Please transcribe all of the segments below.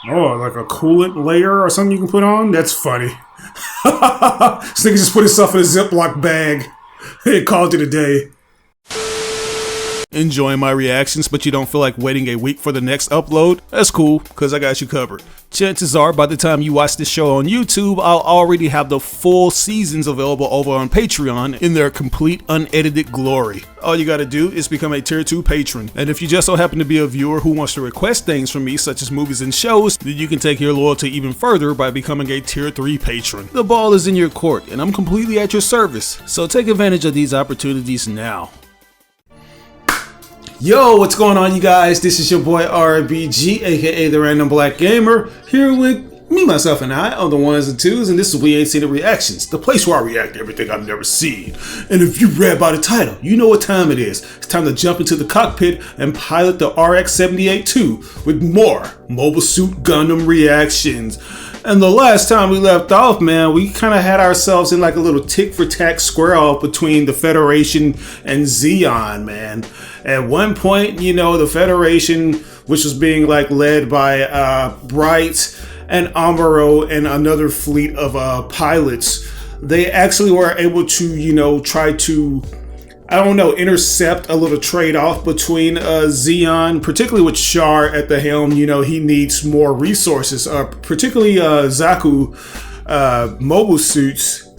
Oh, like a coolant layer or something you can put on? That's funny. This nigga just put himself in a Ziploc bag. He called it a day. Enjoying my reactions, but you don't feel like waiting a week for the next upload? That's cool, because I got you covered. Chances are, by the time you watch this show on YouTube, I'll already have the full seasons available over on Patreon in their complete unedited glory. All you gotta do is become a tier 2 patron. And if you just so happen to be a viewer who wants to request things from me, such as movies and shows, then you can take your loyalty even further by becoming a tier 3 patron. The ball is in your court, and I'm completely at your service. So take advantage of these opportunities now. Yo, what's going on, you guys? This is your boy RBG, aka the Random Black Gamer, here with me, myself, and I on the ones and twos, and this is We Ain't Seen the Reactions, the place where I react to everything I've never seen. And if you read by the title, you know what time it is. It's time to jump into the cockpit and pilot the RX-78-2 with more Mobile Suit Gundam reactions. And the last time we left off, man, we kind of had ourselves in like a little tick-for-tack square-off between the Federation and Zeon, man. At one point, you know, the Federation, which was being like led by Bright and Amuro and another fleet of pilots, they actually were able to, you know, try to, I don't know, intercept a little trade-off between Zeon, particularly with Char at the helm. You know, he needs more resources, particularly Zaku mobile suits,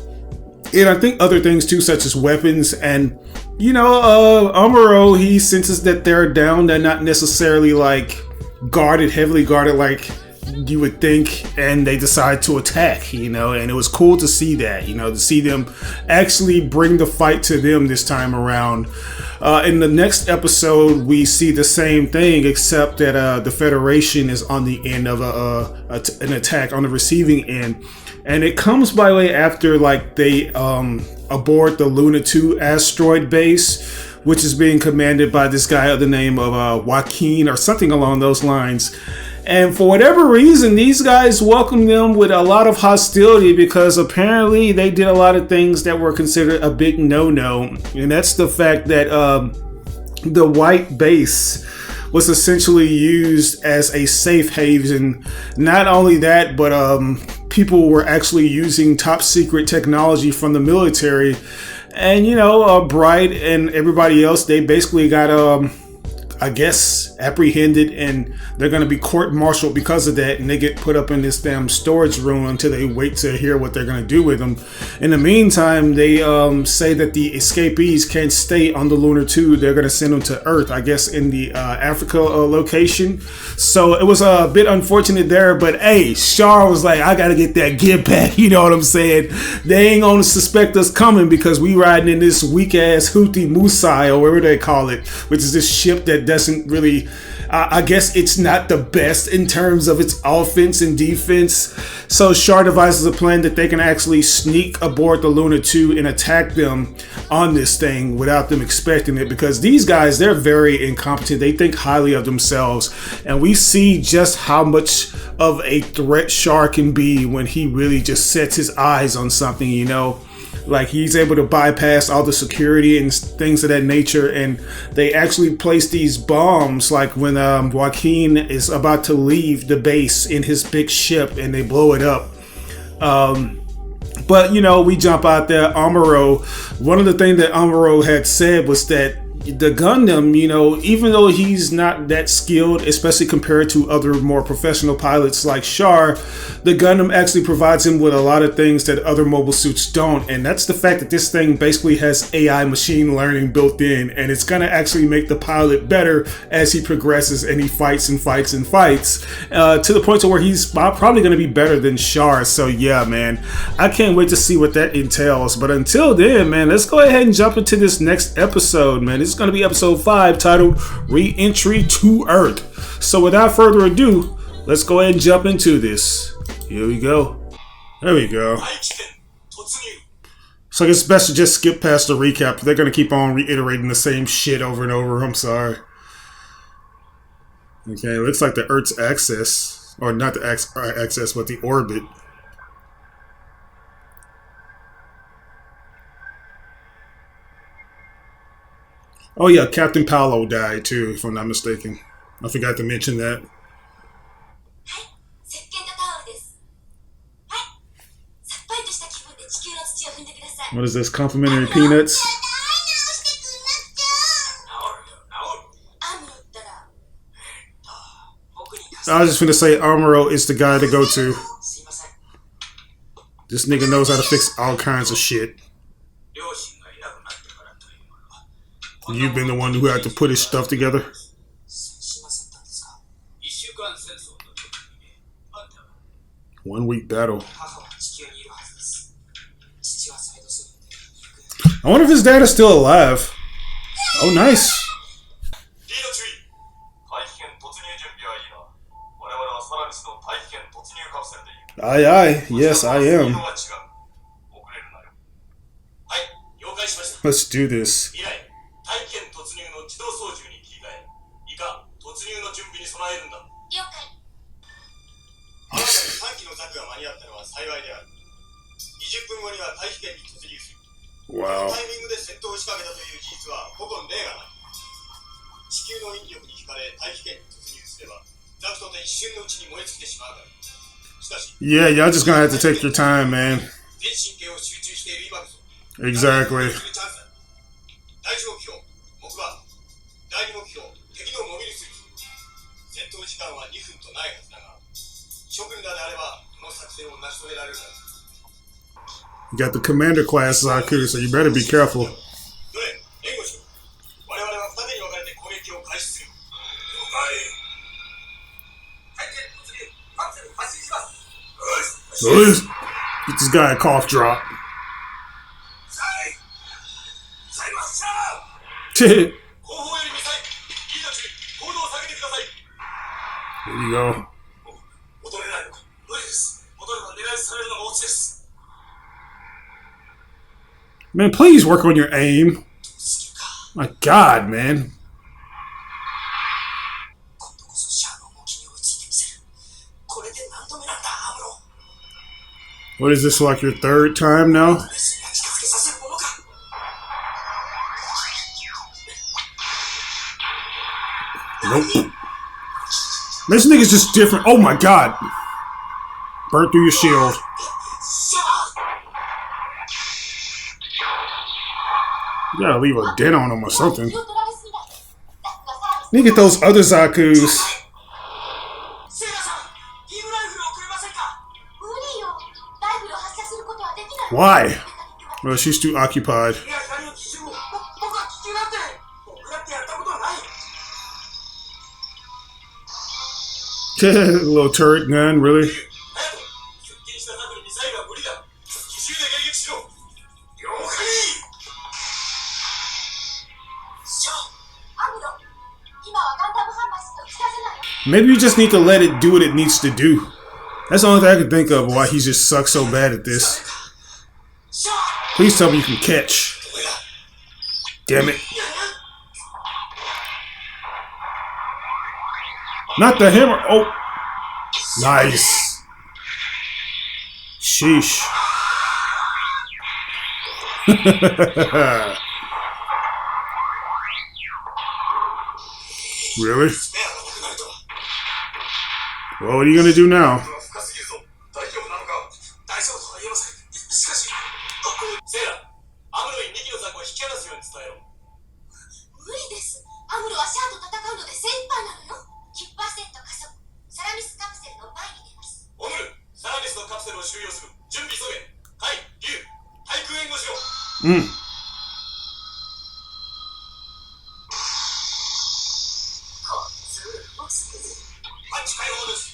and I think other things too, such as weapons. And you know, Amuro, he senses that they're down. They're not necessarily like guarded, heavily guarded like you would think, and they decide to attack, you know. And it was cool to see that, you know, to see them actually bring the fight to them this time around. In the next episode, we see the same thing, except that the Federation is on the end of an attack, on the receiving end. And it comes by way after like they aboard the Luna 2 asteroid base, which is being commanded by this guy of the name of Joaquin or something along those lines. And for whatever reason, these guys welcome them with a lot of hostility, because apparently they did a lot of things that were considered a big no-no. And that's the fact that the white base was essentially used as a safe haven. Not only that, but people were actually using top secret technology from the military. And, you know, Bright and everybody else, they basically got I guess apprehended, and they're going to be court-martialed because of that, and they get put up in this damn storage room until they wait to hear what they're going to do with them. In the meantime, they say that the escapees can't stay on the Lunar 2. They're going to send them to Earth, I guess in the Africa location. So it was a bit unfortunate there, but hey, Char was like, I got to get that get back, you know what I'm saying? They ain't going to suspect us coming because we riding in this weak-ass Houthi Musai, or whatever they call it, which is this ship that doesn't really, I guess it's not the best in terms of its offense and defense. So Char devises a plan that they can actually sneak aboard the Luna 2 and attack them on this thing without them expecting it, because these guys, they're very incompetent. They think highly of themselves, and we see just how much of a threat Char can be when he really just sets his eyes on something, you know. Like, he's able to bypass all the security and things of that nature, and they actually place these bombs like when Joaquin is about to leave the base in his big ship, and they blow it up. But you know, we jump out there. Amuro, one of the things that Amuro had said was that the Gundam, you know, even though he's not that skilled, especially compared to other more professional pilots like Char, the Gundam actually provides him with a lot of things that other mobile suits don't. And that's the fact that this thing basically has AI machine learning built in, and it's going to actually make the pilot better as he progresses and he fights and fights and fights, to the point to where he's probably going to be better than Char. So yeah, man, I can't wait to see what that entails. But until then, man, let's go ahead and jump into this next episode, man. This is going to be episode 5, titled Re-Entry to Earth. So without further ado, let's go ahead and jump into this. Here we go. There we go. So I guess it's best to just skip past the recap. They're going to keep on reiterating the same shit over and over. I'm sorry. Okay, looks like the Earth's axis, or not the axis, but the orbit. Oh yeah, Captain Paolo died too, if I'm not mistaken. I forgot to mention that. What is this? Complimentary peanuts? I was just gonna say Amuro is the guy to go to. This nigga knows how to fix all kinds of shit. You've been the one who had to put his stuff together. 1 week battle. I wonder if his dad is still alive. Oh, nice. Aye, aye. Yes, I am. Let's do this. Wow. Yeah, y'all just gonna have to take your time, man. Exactly. You got the commander class Zaku, so you better be careful. Get this guy a cough drop. There you go. Man, please work on your aim. My God, man. What is this, like your third time now? Nope. This nigga's just different. Oh my God. Burnt through your shield. You gotta leave a dent on him or something. Need to get those other Zakus. Why? Well, she's too occupied. A little turret gun, really? Maybe you just need to let it do what it needs to do. That's the only thing I can think of why he just sucks so bad at this. Please tell me you can catch. Damn it. Not the hammer. Oh. Nice. Sheesh. Really? Well, what are you going to do now?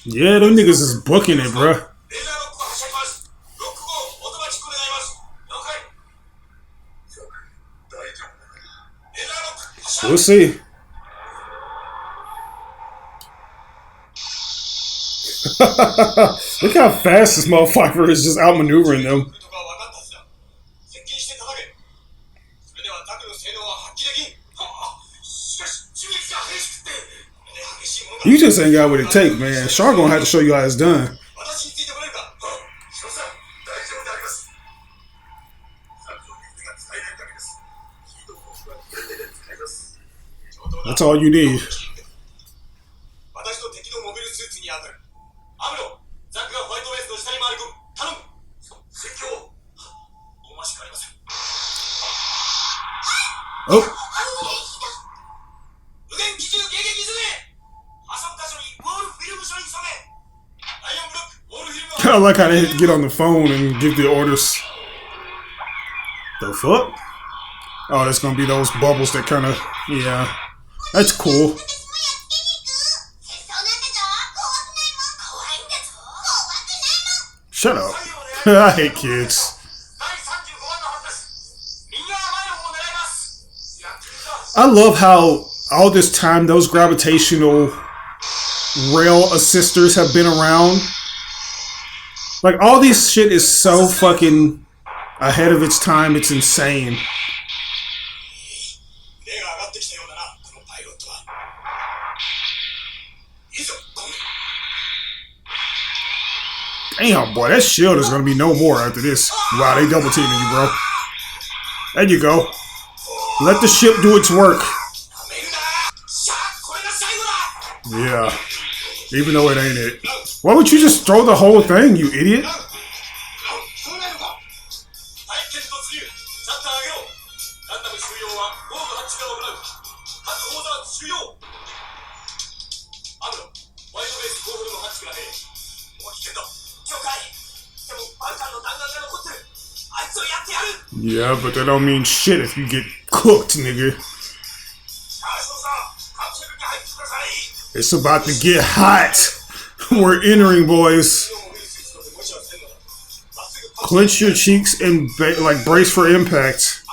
Yeah, them niggas is booking it, bruh. We'll see. Look how fast this motherfucker is just outmaneuvering them. You just ain't got what it takes, man. Char gonna have to show you how it's done. That's all you need. Oh. I like how they get on the phone and give the orders. The fuck? Oh, that's gonna be those bubbles that kind of, yeah. That's cool. Shut up. I hate kids. I love how all this time those gravitational rail assisters have been around. Like, all this shit is so fucking ahead of its time, it's insane. Damn, boy, that shield is gonna be no more after this. Wow, they double teaming you, bro. There you go. Let the ship do its work. Yeah. Even though it ain't it. Why would you just throw the whole thing, you idiot? Yeah, but that don't mean shit if you get cooked, nigga. It's about to get hot. We're entering, boys. Clench your cheeks and like brace for impact.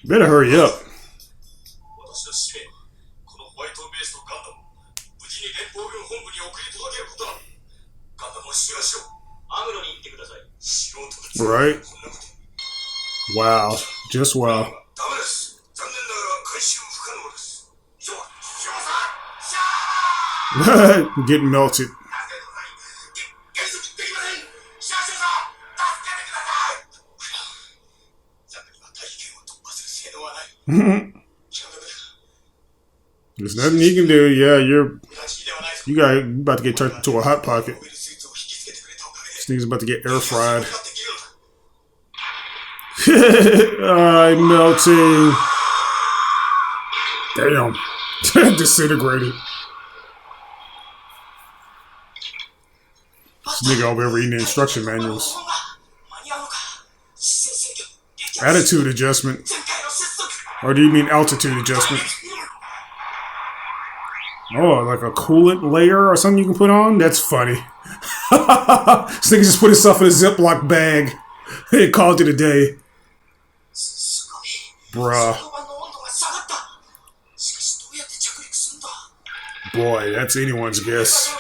Better hurry up. Right? Wow. Just wow. Getting melted. There's nothing you can do. Yeah, you about to get turned into a hot pocket. This thing's about to get air fried. I'm melting. Damn. Disintegrated. This nigga over here reading the instruction manuals. Attitude adjustment. Or do you mean altitude adjustment? Oh, like a coolant layer or something you can put on? That's funny. This nigga just put himself in a Ziploc bag and called it a day. Bruh. Boy, that's anyone's guess.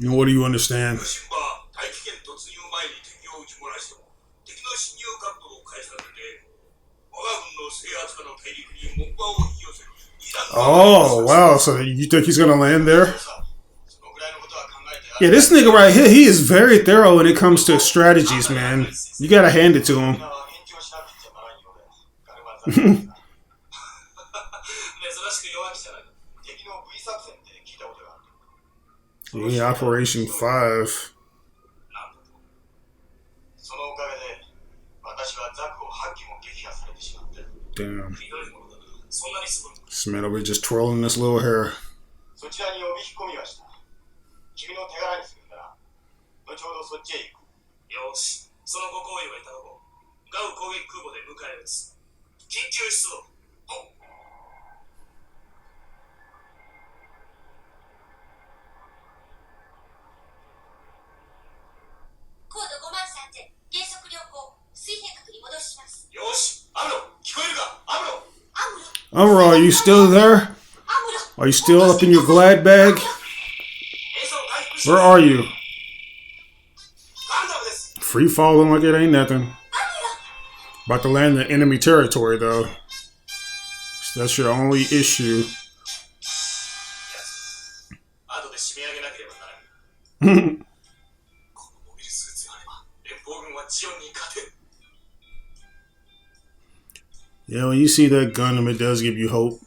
And what do you understand? Oh, wow. So you think he's going to land there? Yeah, this nigga right here, he is very thorough when it comes to strategies, man. You got to hand it to him. Yeah, Operation 5. Damn. This man over here just twirling this little hair. Amuro, are you still there? Are you still up in your glad bag? Where are you? Free falling like it ain't nothing. About to land in enemy territory though. So that's your only issue. Yeah, when you see that Gundam, it does give you hope.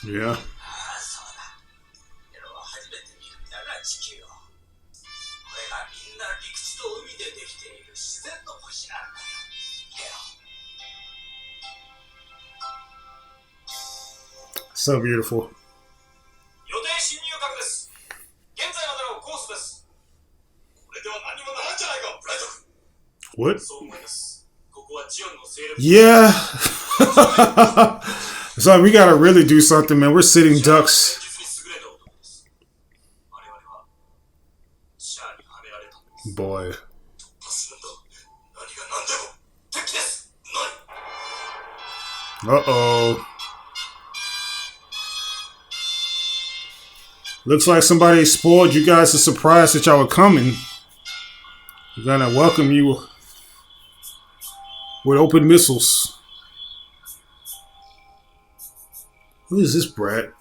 Yeah. So beautiful. What? Yeah. So we gotta really do something, man. We're sitting ducks. Boy. Uh-oh. Looks like somebody spoiled you guys a surprise that y'all were coming. We're gonna welcome you with open missiles. Who is this brat?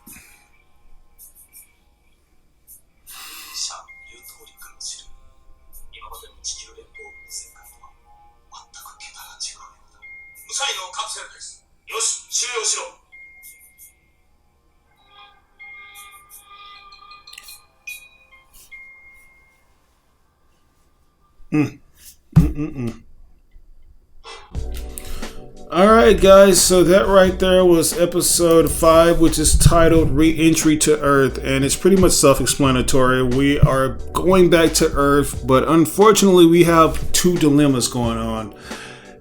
Alright guys, so that right there was episode 5, which is titled Re-Entry to Earth, and it's pretty much self-explanatory. We are going back to Earth, but unfortunately we have two dilemmas going on.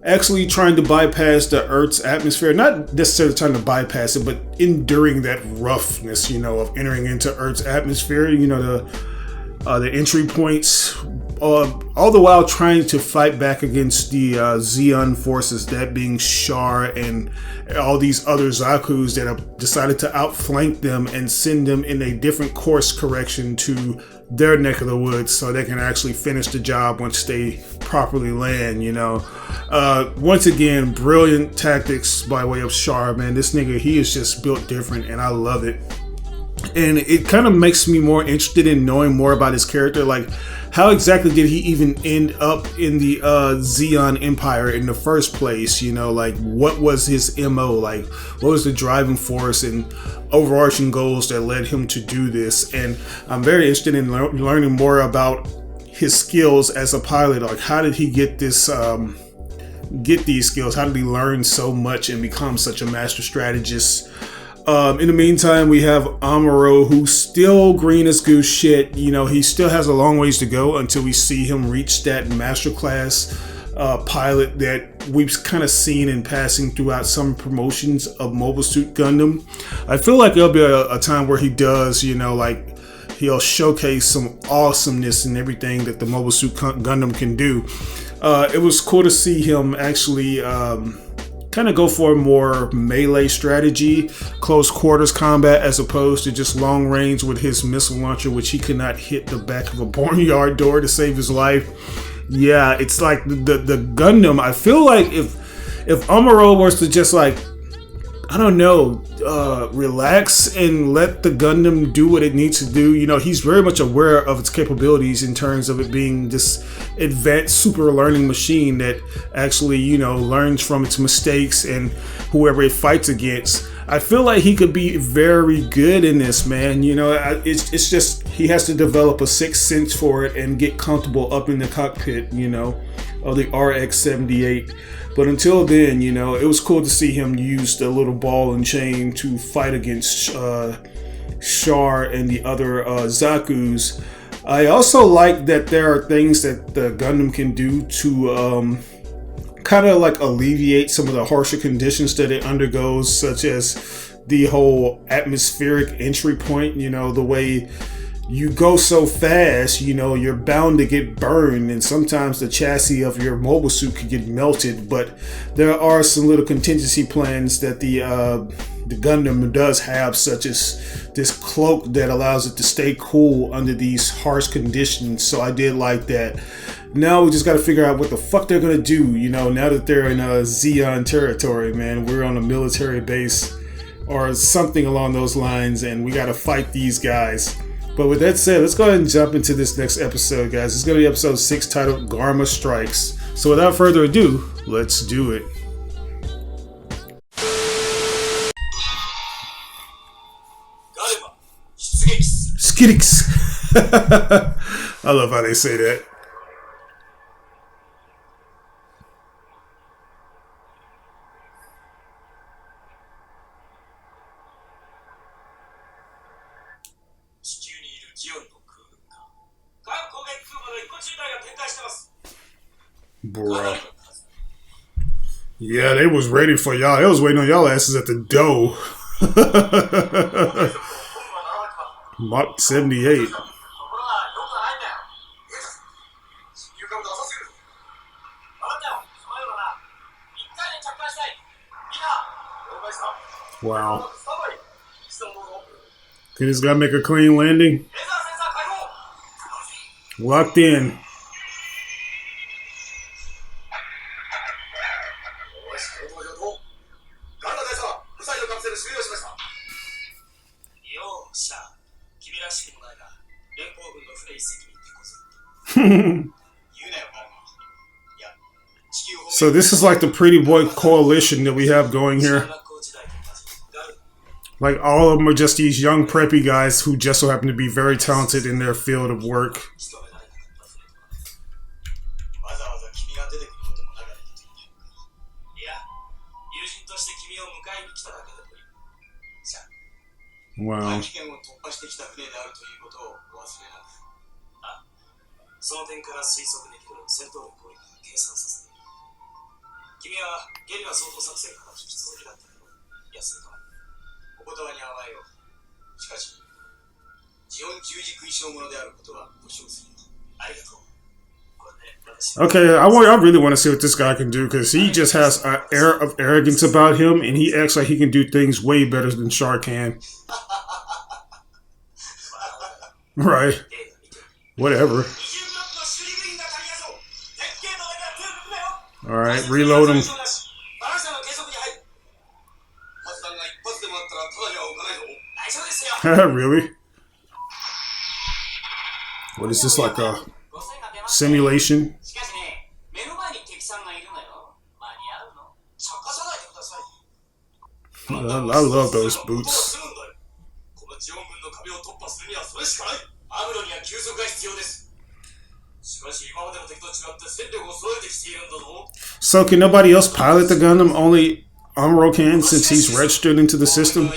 Actually trying to bypass the Earth's atmosphere, not necessarily trying to bypass it, but enduring that roughness, of entering into Earth's atmosphere, the entry points, all the while trying to fight back against the Zeon forces, that being Char and all these other Zaku's that have decided to outflank them and send them in a different course correction to their neck of the woods so they can actually finish the job once they properly land, Once again, brilliant tactics by way of Char, man. This nigga, he is just built different and I love it. And it kind of makes me more interested in knowing more about his character. Like, how exactly did he even end up in the Zeon Empire in the first place? What was his MO? Like, what was the driving force and overarching goals that led him to do this? And I'm very interested in learning more about his skills as a pilot. Like, how did he get this? Get these skills? How did he learn so much and become such a master strategist? In the meantime, we have Amuro, who's still green as goose shit. He still has a long ways to go until we see him reach that masterclass pilot that we've kind of seen in passing throughout some promotions of Mobile Suit Gundam. I feel like there'll be a time where he does, he'll showcase some awesomeness and everything that the Mobile Suit Gundam can do. It was cool to see him actually kind of go for a more melee strategy, close quarters combat, as opposed to just long range with his missile launcher, which he could not hit the back of a barnyard door to save his life. Yeah, it's like the Gundam. I feel like if Amuro was to just relax and let the Gundam do what it needs to do. He's very much aware of its capabilities in terms of it being this advanced super learning machine that actually, learns from its mistakes and whoever it fights against. I feel like he could be very good in this, man. It's just he has to develop a sixth sense for it and get comfortable up in the cockpit, of the RX-78. But until then, it was cool to see him use the little ball and chain to fight against Char and the other Zaku's. I also like that there are things that the Gundam can do to kind of like alleviate some of the harsher conditions that it undergoes, such as the whole atmospheric entry point. You know, the way you go so fast, you know, you're bound to get burned, and sometimes the chassis of your mobile suit could get melted. But there are some little contingency plans that the Gundam does have, such as this cloak that allows it to stay cool under these harsh conditions. So I did like that. Now we just got to figure out what the fuck they're gonna do. You know, now that they're in Zeon territory, man, we're on a military base or something along those lines, and we got to fight these guys. But with that said, let's go ahead and jump into this next episode, guys. It's going to be episode 6 titled Garma Strikes. So without further ado, let's do it. Skidix. I love how they say that. Bruh. Yeah, they was ready for y'all. They was waiting on y'all asses at the door. Mach 78. Wow. Can this guy make a clean landing? Locked in. So this is like the pretty boy coalition that we have going here. Like all of them are just these young preppy guys who just so happen to be very talented in their field of work. Wow. Okay, I really want to see what this guy can do, because he just has an air of arrogance about him, and he acts like he can do things way better than Char can. Right. Whatever. Alright, reload him. Really? What is this, like a simulation? I love those boots. So can nobody else pilot the Gundam? Only Amuro can, since he's registered into the system?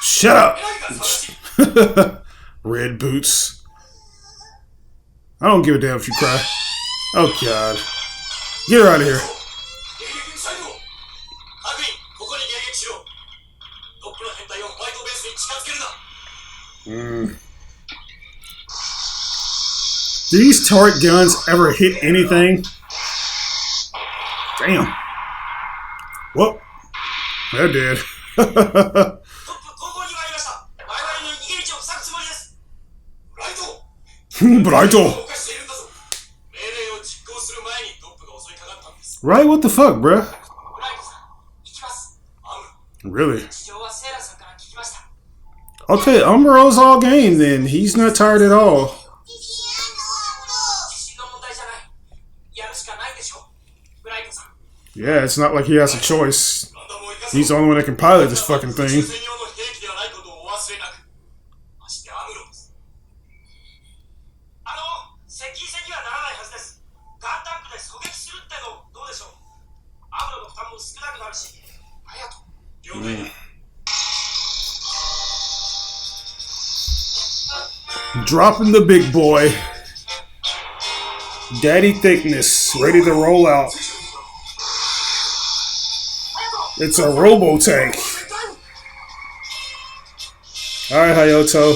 Shut up! Red boots. I don't give a damn if you cry. Oh god. Get her out of here. Do these turret guns ever hit anything? Damn. Well, they're dead. Brighto. Right? What the fuck, bruh? Really? Okay, Amuro's all game then. He's not tired at all. Yeah, it's not like he has a choice. He's the only one that can pilot this fucking thing. Dropping the big boy. Daddy thickness. Ready to roll out. It's a robo tank. Alright, Hayato.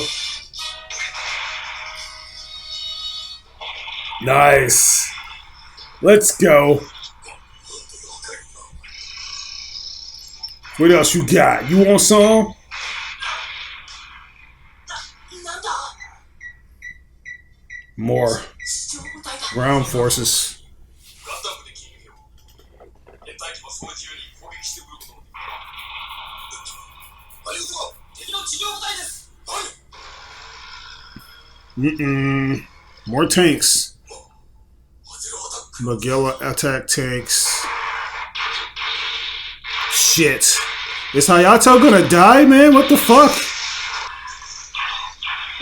Nice. Let's go. What else you got? You want some? More. Ground forces. More tanks. Magella attack tanks. Shit. Is Hayato gonna die, man? What the fuck?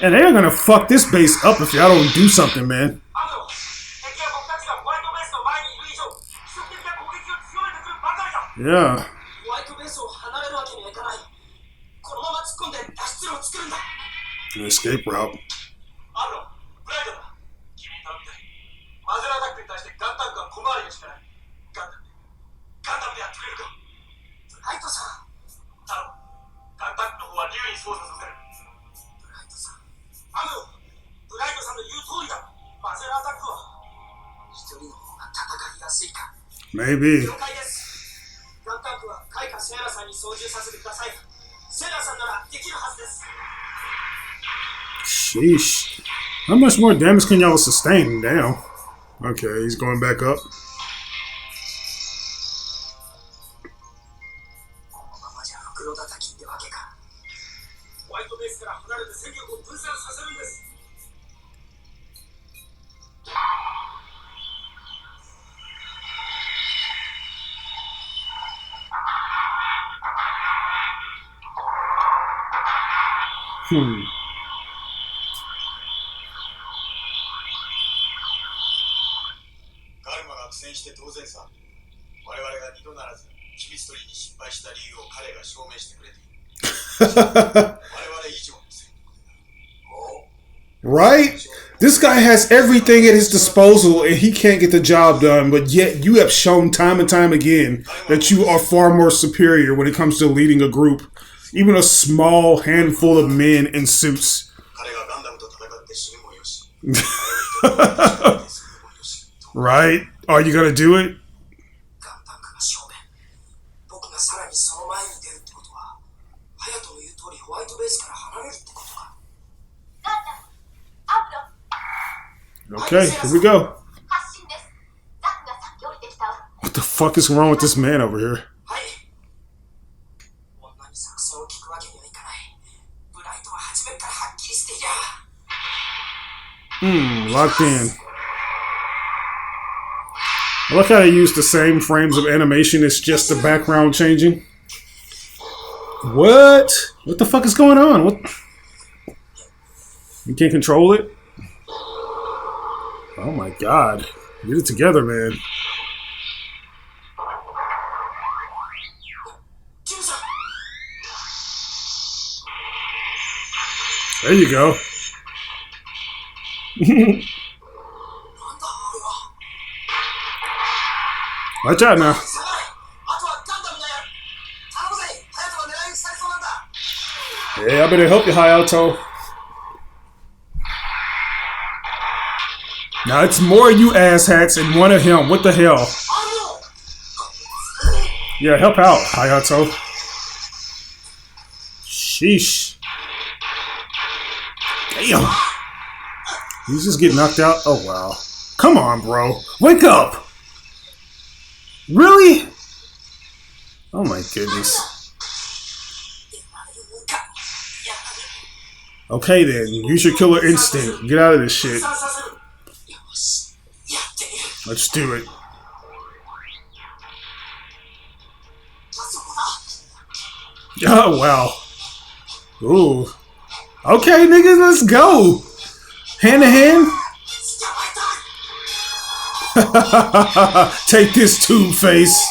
And they're gonna fuck this base up if y'all don't do something, man. Yeah. An escape route. Maybe. Sheesh. How much more damage can y'all sustain? Damn. Okay, he's going back up. Right? This guy has everything at his disposal and he can't get the job done, but yet you have shown time and time again that you are far more superior when it comes to leading a group. Even a small handful of men in suits. Right? Are you gonna do it? Okay, here we go. What the fuck is wrong with this man over here? Locked in. I like how they use the same frames of animation, it's just the background changing. What? What the fuck is going on? What? You can't control it? Oh my god. Get it together, man. There you go. Watch out now. Yeah, I better help you, Hayato. Now it's more you asshats and one of him. What the hell? Yeah, help out, Hayato. Sheesh. Damn. He's just getting knocked out. Oh, wow. Come on, bro. Wake up. Really? Oh, my goodness. Okay, then. Use your killer instinct. Get out of this shit. Let's do it. Oh, wow. Ooh. Okay, niggas, let's go. Hand to hand. Take this, tube face.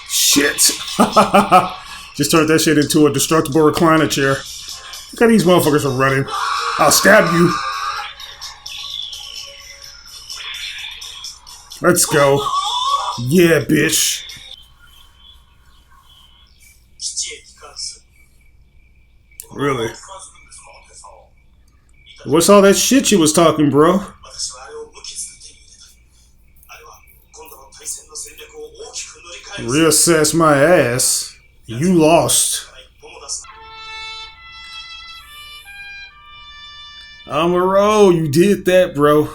Shit. Just turned that shit into a destructible recliner chair. Look at these motherfuckers are running. I'll stab you. Let's go. Yeah, bitch. Really? What's all that shit you was talking, bro? Reassess my ass. You lost. Amuro, you did that, bro.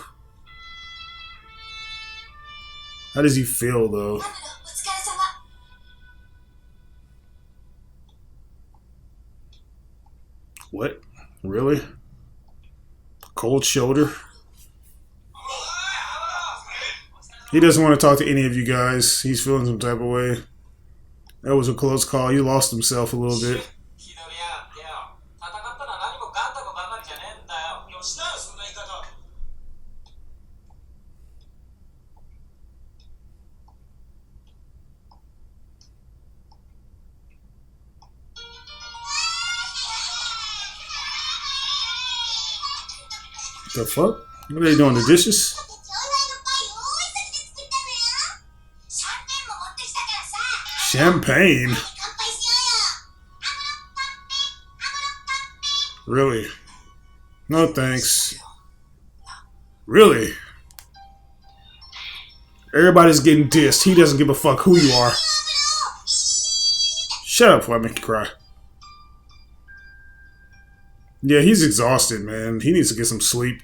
How does he feel, though? What? Really? Cold shoulder? He doesn't want to talk to any of you guys. He's feeling some type of way. That was a close call. He lost himself a little bit. The fuck? What are they doing? The dishes? Champagne? Really? No thanks. Really? Everybody's getting dissed. He doesn't give a fuck who you are. Shut up before I make you cry. Yeah, he's exhausted, man. He needs to get some sleep.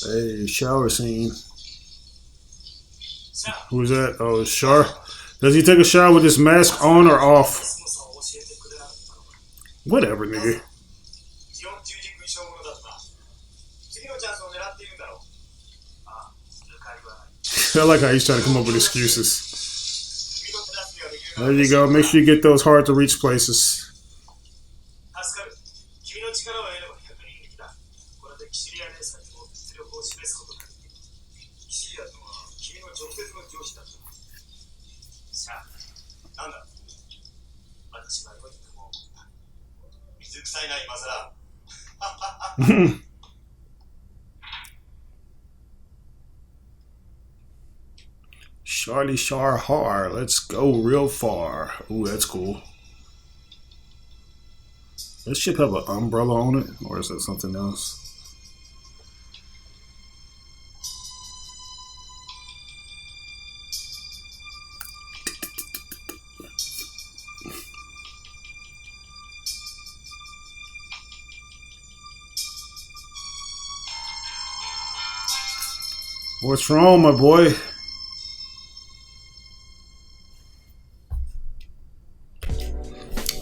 Hey, shower scene. Who's that? Oh, it's Char. Does he take a shower with his mask on or off? Whatever, nigga. I like how he's trying to come up with excuses. There you go. Make sure you get those hard to reach places. Charlie Char Har, let's go real far. Ooh, that's cool. This ship have an umbrella on it, or is that something else? What's wrong, my boy?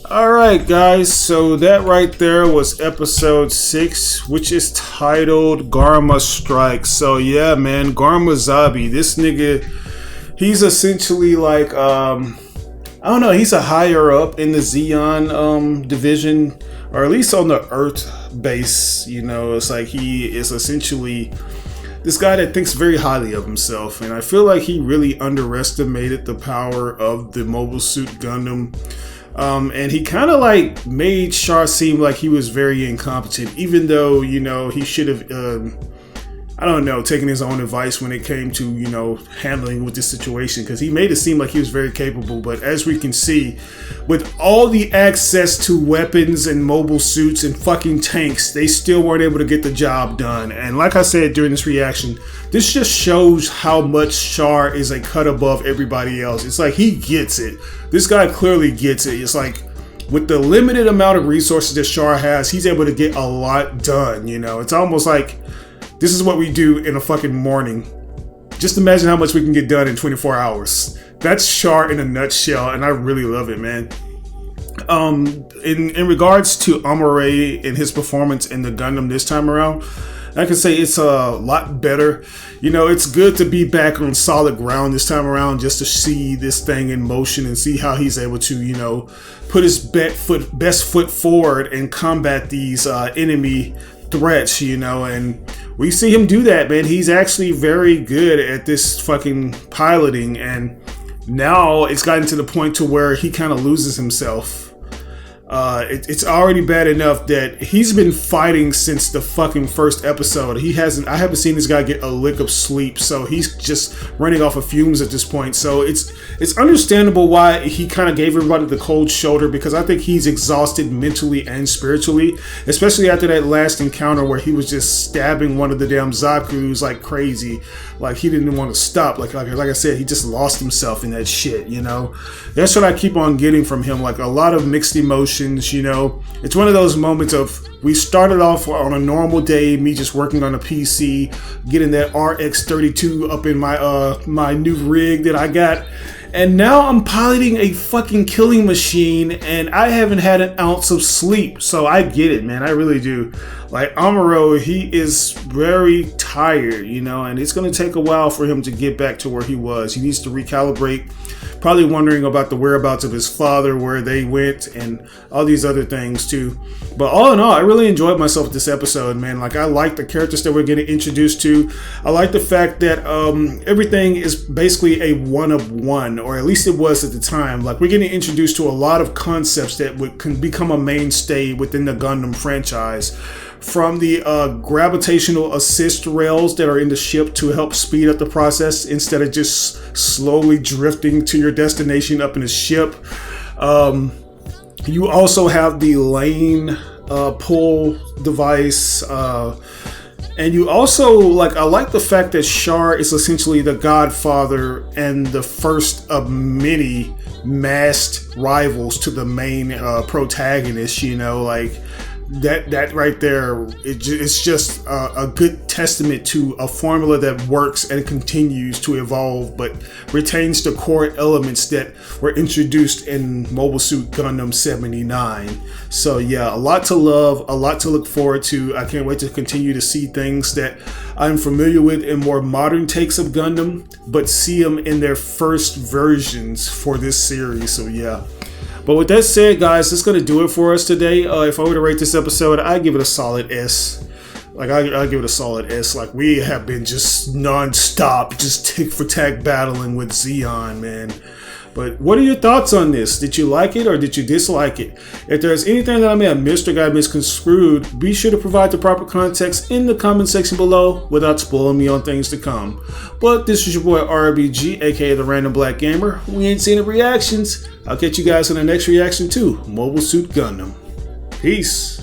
Alright guys, so that right there was episode 6, which is titled Garma Strikes. So yeah, man, Garma Zabi, this nigga, he's essentially like, I don't know, he's a higher up in the Zeon division, or at least on the Earth base, you know. It's like he is essentially this guy that thinks very highly of himself, and I feel like he really underestimated the power of the Mobile Suit Gundam. And he kind of like made Char seem like he was very incompetent, even though, you know, he should have, I don't know, taken his own advice when it came to, you know, handling with this situation, because he made it seem like he was very capable. But as we can see, with all the access to weapons and mobile suits and fucking tanks, they still weren't able to get the job done. And like I said during this reaction, this just shows how much Char is a cut above everybody else. It's like he gets it. This guy clearly gets it. It's like with the limited amount of resources that Char has, he's able to get a lot done, you know. It's almost like this is what we do in a fucking morning. just imagine how much we can get done in 24 hours. That's Char in a nutshell, and I really love it, man. In regards to Amuro Ray and his performance in the Gundam this time around, I can say it's a lot better. You know, it's good to be back on solid ground this time around, just to see this thing in motion and see how he's able to, you know, put his best foot forward and combat these enemy threats, you know, and we see him do that, man. He's actually very good at this fucking piloting, and now it's gotten to the point to where he kind of loses himself. It's already bad enough that he's been fighting since the fucking first episode. I haven't seen this guy get a lick of sleep, so he's just running off of fumes at this point. So it's understandable why he kind of gave everybody the cold shoulder, because I think he's exhausted mentally and spiritually, especially after that last encounter where he was just stabbing one of the damn Zakus like crazy. Like, he didn't want to stop. Like I said, he just lost himself in that shit, you know. That's what I keep on getting from him, like a lot of mixed emotions, you know. It's one of those moments of, we started off on a normal day, me just working on a PC, getting that RX-78 up in my new rig that I got, and now I'm piloting a fucking killing machine, and I haven't had an ounce of sleep. So I get it, man. I really do. Like, Amuro, he is very tired, you know, and it's going to take a while for him to get back to where he was. He needs to recalibrate, probably wondering about the whereabouts of his father, where they went, and all these other things too. But all in all, I really enjoyed myself with this episode, man. Like, I like the characters that we're getting introduced to. I like the fact that everything is basically a one of one, or at least it was at the time. Like, we're getting introduced to a lot of concepts that can become a mainstay within the Gundam franchise. From the gravitational assist rails that are in the ship to help speed up the process instead of just slowly drifting to your destination up in the ship. You also have the lane pull device. And you also, like, I like the fact that Char is essentially the godfather and the first of many masked rivals to the main protagonist, you know, like, that right there, it's just a good testament to a formula that works and continues to evolve, but retains the core elements that were introduced in Mobile Suit Gundam 79. So yeah, a lot to love, a lot to look forward to. I can't wait to continue to see things that I'm familiar with in more modern takes of Gundam, but see them in their first versions for this series. So yeah. But with that said, guys, that's going to do it for us today. If I were to rate this episode, I'd give it a solid S. Like, I'd give it a solid S. Like, we have been just non-stop, just tick for tack battling with Zeon, man. But what are your thoughts on this? Did you like it or did you dislike it? If there's anything that I may have missed or got misconstrued, be sure to provide the proper context in the comment section below without spoiling me on things to come. But this is your boy RBG, aka the Random Black Gamer. We ain't seen the reactions. I'll catch you guys in the next reaction to Mobile Suit Gundam. Peace.